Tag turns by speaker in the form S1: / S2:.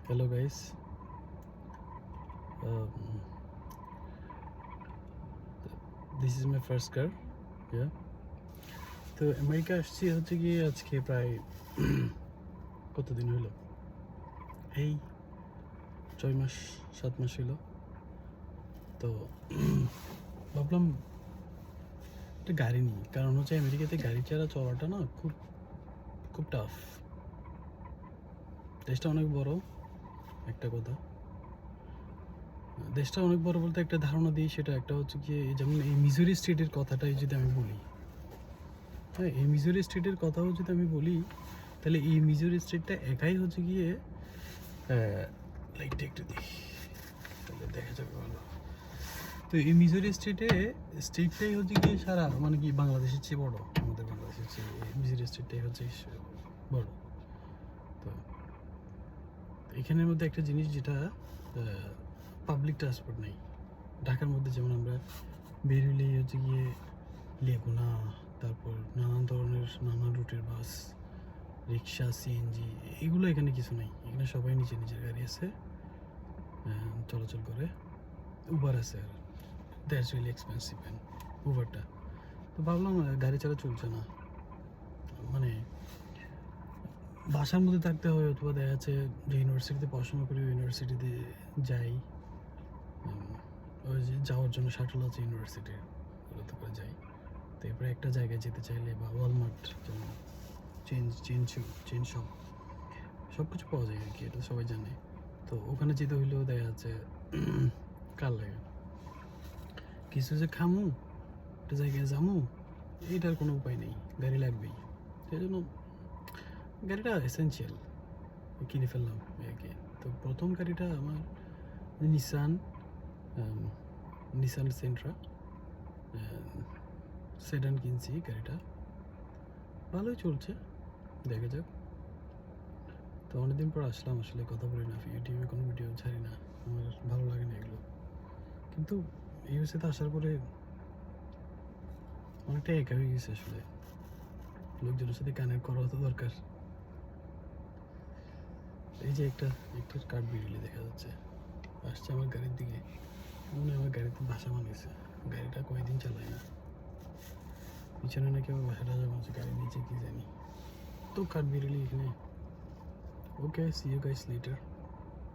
S1: Hello guys. Um, this is my first car. Yeah. তো America আসছি হচ্ছে গিয়ে আজকে প্রায় কতদিন হলো, এই 6-7 মাস হলো। তো ভাবলাম একটা গাড়ি নিই, কারণ হচ্ছে আমেরিকাতে গাড়ি ছাড়া চলাটা না খুব খুব টাফ। দেশটা অনেক বড়, একটা কথা। দেশটা অনেক বড় বলতে একটা ধারণা দিই, সেটা একটা হচ্ছে গিয়ে যেমন এই মিজুরি স্টেটের কথাটাই যদি আমি বলি, হ্যাঁ, এই মিজুরি স্টেটের কথাও যদি আমি বলি, তাহলে এই মিজুরি স্টেটটা একাই হচ্ছে গিয়ে লাইটটা একটু দিই তাহলে দেখা যাবে ভালো। তো এই মিজুরি স্টেটটাই হচ্ছে গিয়ে সারা মানে কি বাংলাদেশের চেয়ে বড়, আমাদের বাংলাদেশের চেয়ে মিজুরি স্টেটটাই হচ্ছে বড়। তো এখানের মধ্যে একটা জিনিস যেটা পাবলিক ট্রান্সপোর্ট নেই। ঢাকার মধ্যে যেমন আমরা বেরোলেই হচ্ছে গিয়ে লেগুনা, তারপর নানান ধরনের নানান রুটের বাস, রিক্সা, সিএনজি, এগুলো এখানে কিছু নেই। এখানে সবাই নিজের নিজের গাড়ি আছে, চলাচল করে। উবার আছে, আর দ্যাটস রিয়েলি এক্সপেন্সিভ উবারটা। তো ভাবলাম গাড়ি ছাড়া চলছে না, মানে বাসার মধ্যে থাকতে হয়, অথবা দেখা যাচ্ছে যে ইউনিভার্সিটিতে পড়াশোনা করি ইউনিভার্সিটিতে যাই, ওই যে যাওয়ার জন্য শাটল আছে ইউনিভার্সিটির, ওগুলোতে করে যাই। তো এরপরে একটা জায়গায় যেতে চাইলে বা ওয়ালমার্ট, যেমন চেন শপ, সব কিছু পাওয়া যায় আর কি, এটা সবাই জানে। তো ওখানে যেতে হইলেও দেখা যাচ্ছে কার লাগে, কিছু যে খামু, একটা জায়গায় যামু, এইটার কোনো উপায় নেই, গাড়ি লাগবেই। সেই জন্য গাড়িটা এসেনশিয়াল, কিনে ফেললাম আর কি। তো প্রথম গাড়িটা আমার নিসান সেন্ট্রা সেডান কিনছি। গাড়িটা ভালোই চলছে, দেখা যাক। তো অনেকদিন পর আসলাম, আসলে কথা বলি না, ইউটিউবে কোনো ভিডিও ছাড়ি না, আমার ভালো লাগে না এগুলো। কিন্তু ইউএসএতে আসার পরে অনেকটা একা হয়ে গেছে আসলে, লোকজনের সাথে কানেক্ট করা তো দরকার। এই যে একটা কাঠ বেরিয়ে দেখা যাচ্ছে, আসছে আমার গাড়ির দিকে, মনে হয় আমার গাড়িতে বাসা বানিয়েছে। গাড়িটা কয়েকদিন চালাই না, পিছনে নাকি আমার বাসাটা বানাচ্ছে, গাড়ির নিচে কি জানি। তো কাঠ বেরিয়ে এখানে। ওকে, সি ইউ গাইস লেটার।